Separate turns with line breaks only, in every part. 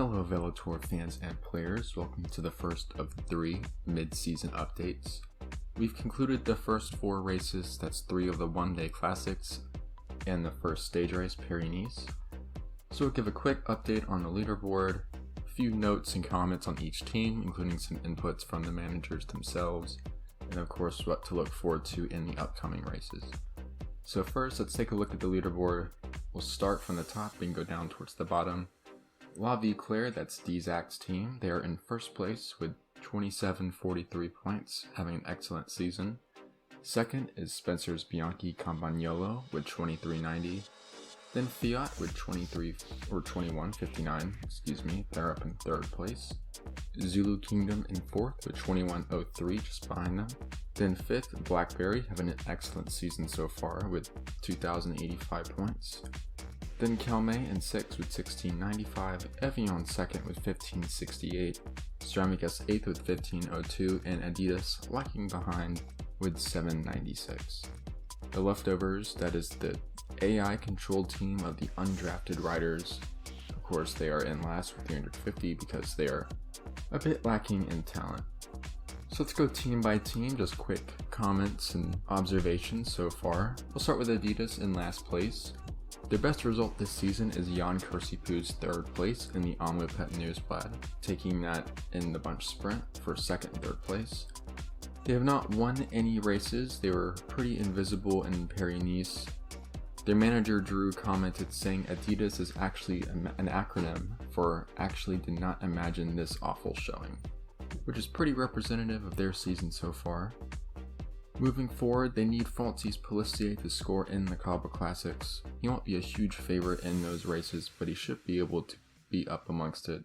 Hello VeloTour fans and players, welcome to the first of 3 mid-season updates. We've concluded the first 4 races, that's 3 of the one-day classics, and the first stage race, Paris-Nice. So we'll give a quick update on the leaderboard, a few notes and comments on each team, including some inputs from the managers themselves, and of course what to look forward to in the upcoming races. So first, let's take a look at the leaderboard. We'll start from the top and go down towards the bottom. La Vie Claire, that's Dzak's team, they are in first place with 2743 points, having an excellent season. Second is Spencer's Bianchi Campagnolo with 2390. Then Fiat with 2159, they're up in third place. Zulu Kingdom in fourth with 2103, just behind them. Then fifth, Blackberry, having an excellent season so far with 2085 points. Then Kelme in 6th with 1695, Evian 2nd with 1568, Ceramicas 8th with 1502, and Adidas lagging behind with 796. The leftovers, that is the AI controlled team of the undrafted riders. Of course, they are in last with 350 because they are a bit lacking in talent. So let's go team by team, just quick comments and observations so far. We'll start with Adidas in last place. Their best result this season is Jan Kursipu's 3rd place in the Omlopet Nieuwsblad, taking that in the bunch sprint for 2nd and 3rd place. They have not won any races, they were pretty invisible in Paris-Nice. Their manager Drew commented saying Adidas is actually an acronym for actually did not imagine this awful showing, which is pretty representative of their season so far. Moving forward, they need Falsi's Pelissier to score in the Cobble Classics. He won't be a huge favorite in those races, but he should be able to be up amongst it.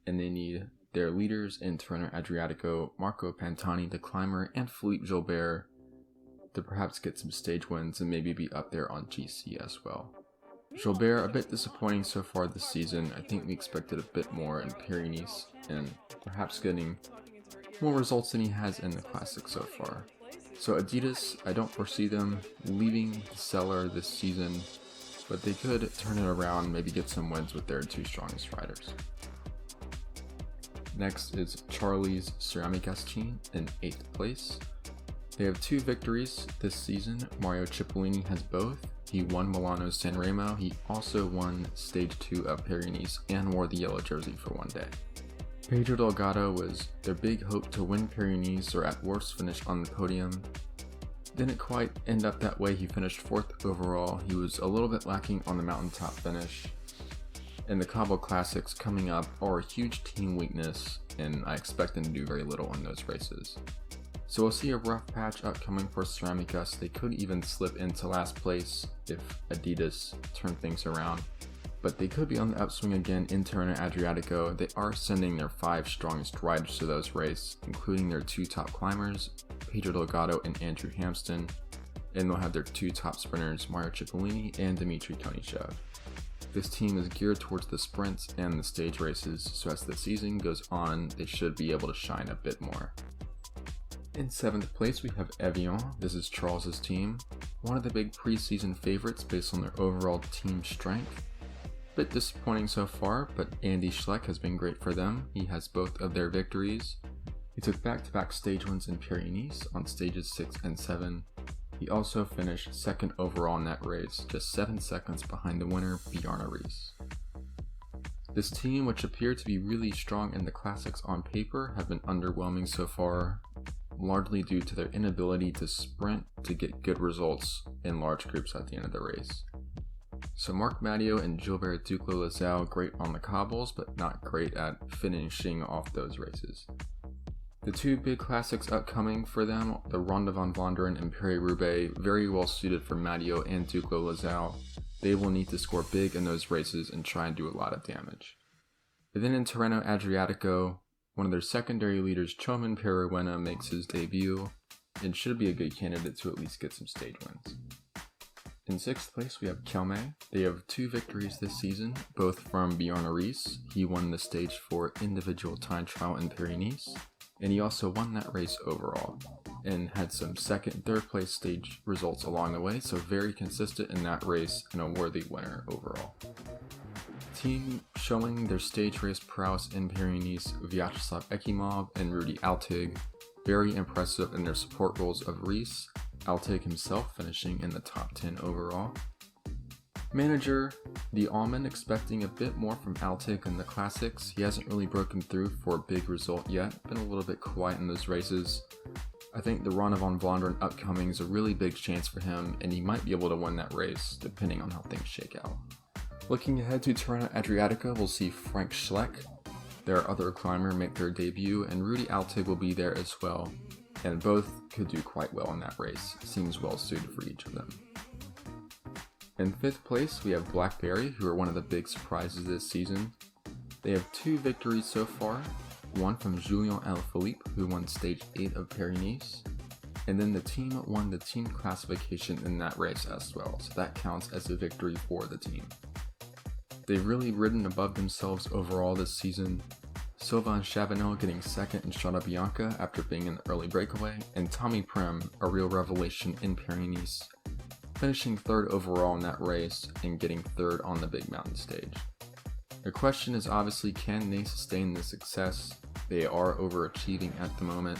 And they need their leaders in Tirreno-Adriatico, Marco Pantani, the climber, and Philippe Gilbert to perhaps get some stage wins and maybe be up there on GC as well. Gilbert, a bit disappointing so far this season. I think we expected a bit more in Paris-Nice and perhaps getting more results than he has in the Classic so far. So Adidas, I don't foresee them leaving the cellar this season, but they could turn it around, maybe get some wins with their 2 strongest riders. Next is Charlie's Ceramicas team in 8th place. They have 2 victories this season. Mario Cipollini has both. He won Milano San Remo. He also won Stage 2 of Paris-Nice and wore the yellow jersey for one day. Pedro Delgado was their big hope to win Paris-Nice or at worst finish on the podium. Didn't quite end up that way, he finished 4th overall. He was a little bit lacking on the mountaintop finish. And the Cobble Classics coming up are a huge team weakness, and I expect them to do very little in those races. So we'll see a rough patch upcoming for Ceramicas. They could even slip into last place if Adidas turn things around. But they could be on the upswing again in Tirreno-Adriatico. They are sending their 5 strongest riders to those races, including their 2 top climbers, Pedro Delgado and Andrew Hampston, and they'll have their 2 top sprinters, Mario Cipollini and Dmitry Tonychev. This team is geared towards the sprints and the stage races, so as the season goes on, they should be able to shine a bit more. In 7th place, we have Evian. This is Charles's team, one of the big preseason favorites based on their overall team strength. Bit disappointing so far, but Andy Schleck has been great for them. He has both of their victories. He took back-to-back stage wins in Paris-Nice on stages 6 and 7. He also finished 2nd overall in that race, just 7 seconds behind the winner, Bjarne Riis. This team, which appeared to be really strong in the classics on paper, have been underwhelming so far, largely due to their inability to sprint to get good results in large groups at the end of the race. So Marc Madio and Gilbert Duclos-Lassalle great on the cobbles, but not great at finishing off those races. The 2 big classics upcoming for them, the Ronde van Vlaanderen and Paris-Roubaix, very well suited for Madio and Duclos-Lassalle. They will need to score big in those races and try and do a lot of damage. But then in Tirreno-Adriatico, one of their secondary leaders, Choman Peruena, makes his debut and should be a good candidate to at least get some stage wins. In 6th place, we have Kelme. They have 2 victories this season, both from Bjarne Riis. He won the stage 4 individual time trial in Paris-Nice, and he also won that race overall, and had some second and third place stage results along the way, so very consistent in that race and a worthy winner overall. Team showing their stage race prowess in Paris-Nice, Vyacheslav Ekimov and Rudy Altig, very impressive in their support roles of Rees, Altig himself finishing in the top 10 overall. Manager, the Almond, expecting a bit more from Altig in the classics. He hasn't really broken through for a big result yet, been a little bit quiet in those races. I think the Ronde van Vlaanderen upcoming is a really big chance for him, and he might be able to win that race, depending on how things shake out. Looking ahead to Tirreno-Adriatico, we'll see Frank Schleck, their other climber, make their debut, and Rudy Altig will be there as well, and both could do quite well in that race. Seems well suited for each of them. In 5th place, we have Blackberry, who are one of the big surprises this season. They have 2 victories so far, one from Julien Alaphilippe, who won stage 8 of Paris-Nice, and then the team won the team classification in that race as well, so that counts as a victory for the team. They've really ridden above themselves overall this season. Sylvain Chavanel getting 2nd in Strada Bianca after being in the early breakaway, and Tommy Prem, a real revelation in Paris-Nice, finishing 3rd overall in that race and getting 3rd on the big mountain stage. The question is obviously, can they sustain this success? They are overachieving at the moment,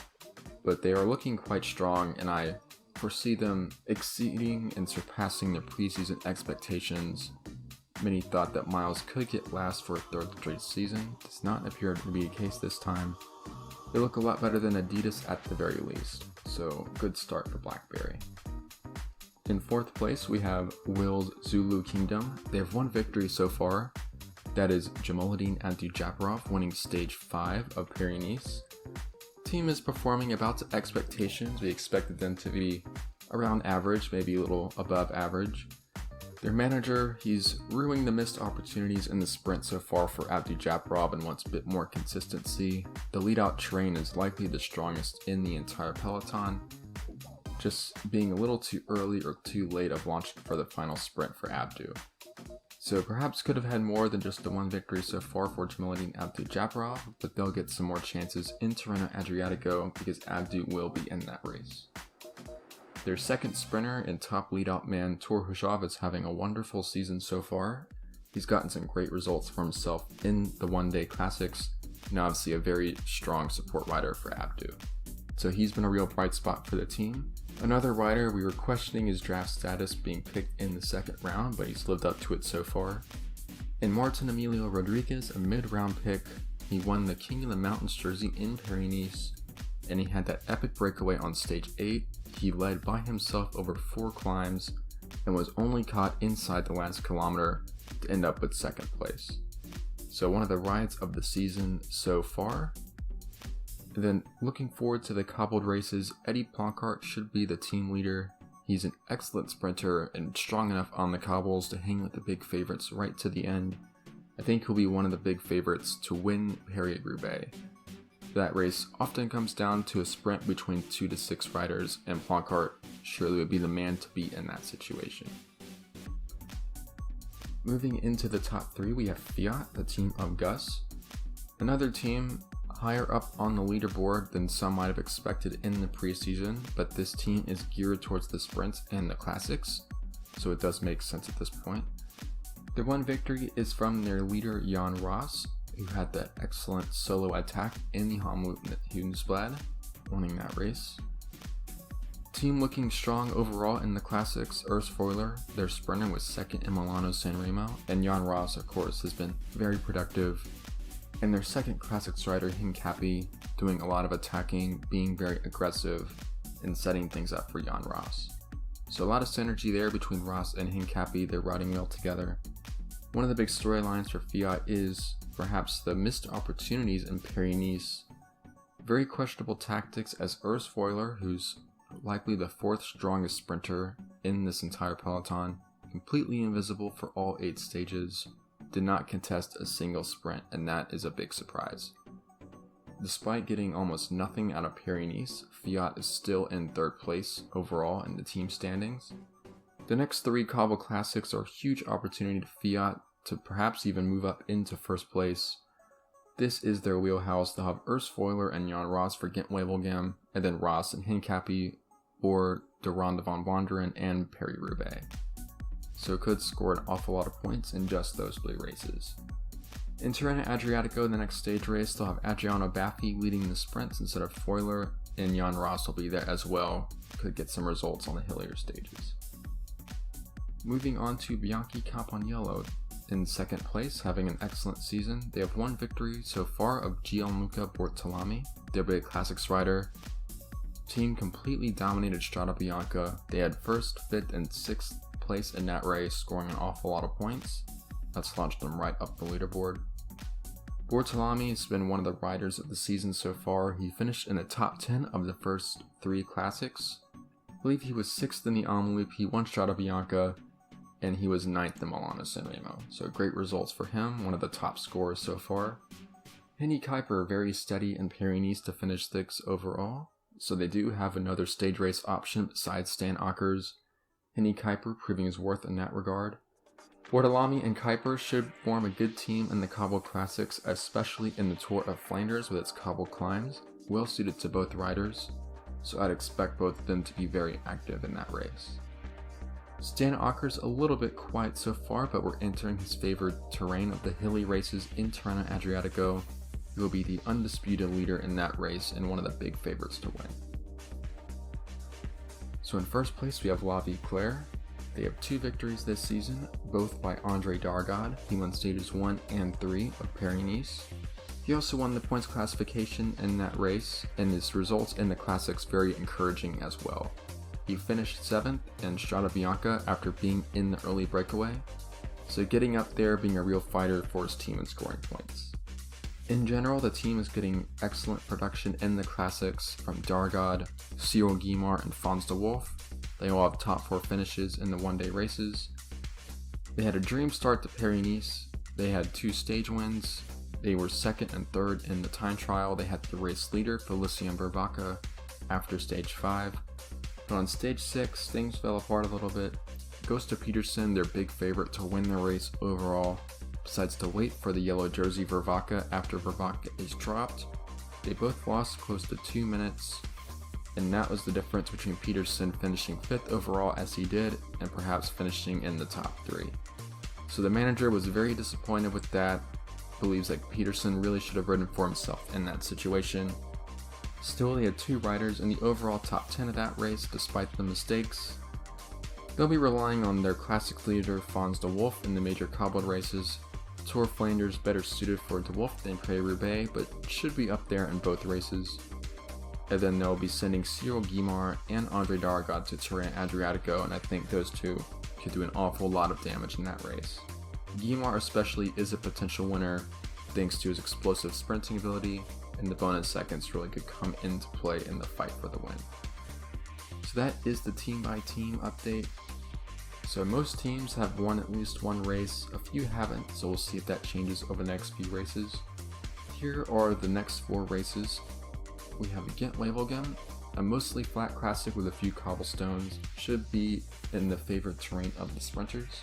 but they are looking quite strong, and I foresee them exceeding and surpassing their preseason expectations. Many thought that Miles could get last for a 3rd straight season. Does not appear to be the case this time. They look a lot better than Adidas at the very least, so good start for Blackberry. In 4th place, we have Will's Zulu Kingdom. They have 1 victory so far. That is Jamaluddin Abdujaparov winning stage 5 of Paris-Nice. Team is performing about to expectations. We expected them to be around average, maybe a little above average. Their manager, he's ruining the missed opportunities in the sprint so far for Abdujaparov and wants a bit more consistency. The lead-out terrain is likely the strongest in the entire peloton, just being a little too early or too late of launching for the final sprint for Abdu. So perhaps could have had more than just the 1 victory so far for Jamaluddin Abdujaparov, but they'll get some more chances in Tirreno-Adriatico because Abdu will be in that race. Their 2nd sprinter and top lead-out man, Tor Hushovd, is having a wonderful season so far. He's gotten some great results for himself in the one-day classics, and obviously a very strong support rider for Abdu. So he's been a real bright spot for the team. Another rider, we were questioning his draft status being picked in the 2nd round, but he's lived up to it so far. And Martin Emilio Rodriguez, a mid-round pick, he won the King of the Mountains jersey in Paris-Nice, and he had that epic breakaway on stage 8. He led by himself over 4 climbs and was only caught inside the last kilometer to end up with 2nd place. So one of the rides of the season so far. And then looking forward to the cobbled races, Eddie Plancart should be the team leader. He's an excellent sprinter and strong enough on the cobbles to hang with the big favorites right to the end. I think he'll be one of the big favorites to win Paris-Roubaix. That race often comes down to a sprint between 2 to 6 riders, and Plancart surely would be the man to beat in that situation. Moving into the top 3, we have Fiat, the team of Gus. Another team higher up on the leaderboard than some might have expected in the preseason, but this team is geared towards the sprints and the classics, so it does make sense at this point. Their 1 victory is from their leader Jan Roos, who had that excellent solo attack in the Hamlet-Hunsblad, winning that race. Team looking strong overall in the classics. Urs Feuler, their sprinter, was 2nd in Milano-San Remo, and Jan Roos, of course, has been very productive. And their 2nd classics rider, Hincapie, doing a lot of attacking, being very aggressive, and setting things up for Jan Roos. So a lot of synergy there between Roos and Hincapie. They're riding well together. One of the big storylines for Fiat is perhaps the missed opportunities in Paris-Nice. Very questionable tactics as Urs Feuler, who's likely the 4th strongest sprinter in this entire peloton, completely invisible for all 8 stages, did not contest a single sprint, and that is a big surprise. Despite getting almost nothing out of Paris-Nice, Fiat is still in 3rd place overall in the team standings. The next 3 cobble classics are a huge opportunity to Fiat to perhaps even move up into 1st place. this is their wheelhouse. They'll have Urs Foiler and Jan Ross for Gent-Wevelgem, and then Ross and Hincapie for the Ronde van Vlaanderen and Paris-Roubaix. So it could score an awful lot of points in just those 3 races. In Tirreno-Adriatico, the next stage race, they'll have Adriano Baffi leading the sprints instead of Foiler, and Jan Ross will be there as well. Could get some results on the hillier stages. Moving on to Bianchi Campagnolo. In second place, having an excellent season. They have 1 victory so far of Gianluca Bortolami, their big classics rider. Team completely dominated Strada Bianca. They had 1st, 5th, and 6th place in that race, scoring an awful lot of points. That's launched them right up the leaderboard. Bortolami has been one of the riders of the season so far. He finished in the top 10 of the first 3 classics. I believe he was 6th in the Omloop, he won Strada Bianca, and he was 9th in Milano-San Remo. So great results for him, one of the top scorers so far. Kuiper very steady in Paris-Nice to finish 6th overall. So they do have another stage race option besides Stan Åkers. Kuiper proving his worth in that regard. Bortolami and Kuiper should form a good team in the cobbled classics, especially in the Tour of Flanders with its cobbled climbs, well suited to both riders, so I'd expect both of them to be very active in that race. Stan Åkers a little bit quiet so far, but we're entering his favored terrain of the hilly races in Tirreno-Adriatico. He will be the undisputed leader in that race and one of the big favorites to win. So in first place we have La Vie Claire. They have 2 victories this season, both by Andre Dargad. He won stages 1 and 3 of Paris-Nice. He also won the points classification in that race, and his results in the classics very encouraging as well. He finished 7th in Strada Bianca after being in the early breakaway, so getting up there, being a real fighter for his team and scoring points. In general, the team is getting excellent production in the classics from Dargad, Cyril Guimard, and Fons de Wolf. They all have top 4 finishes in the one-day races. They had a dream start to Paris-Nice. They had 2 stage wins. They were 2nd and 3rd in the time trial. They had the race leader, Felicien Vervaeke, after stage 5. But on stage 6, things fell apart a little bit. Goes Peterson, their big favorite to win the race overall, decides to wait for the yellow jersey Vervaeke after Vervaeke is dropped. They both lost close to 2 minutes, and that was the difference between Peterson finishing 5th overall as he did, and perhaps finishing in the top 3. So the manager was very disappointed with that, believes that Peterson really should have ridden for himself in that situation. Still, they had 2 riders in the overall top 10 of that race despite the mistakes. They'll be relying on their classic leader Fons de Wolf in the major cobbled races. Tour of Flanders better suited for de Wolf than Paris-Roubaix, but should be up there in both races. And then they'll be sending Cyril Guimard and Andre Dargad to Tirreno-Adriatico, and I think those 2 could do an awful lot of damage in that race. Guimard especially is a potential winner thanks to his explosive sprinting ability, and the bonus seconds really could come into play in the fight for the win. So that is the team by team update. So most teams have won at least 1 race, a few haven't, so we'll see if that changes over the next few races. Here are the next 4 races. We have Gent-Wevelgem, a mostly flat classic with a few cobblestones, should be in the favorite terrain of the sprinters.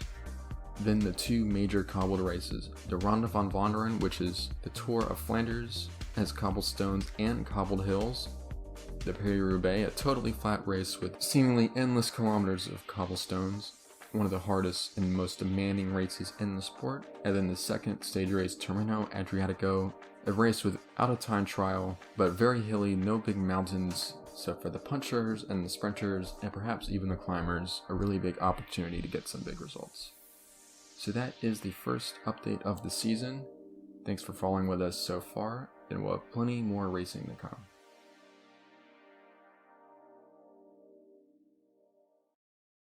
Then the 2 major cobbled races, the Ronde van Vlaanderen, which is the Tour of Flanders, has cobblestones and cobbled hills. The Paris-Roubaix, a totally flat race with seemingly endless kilometers of cobblestones, one of the hardest and most demanding races in the sport. And then the second stage race, Tirreno-Adriatico, a race without a time trial, but very hilly, no big mountains, so for the punchers and the sprinters, and perhaps even the climbers, a really big opportunity to get some big results. So that is the first update of the season. Thanks for following with us so far, and we'll have plenty more racing to come.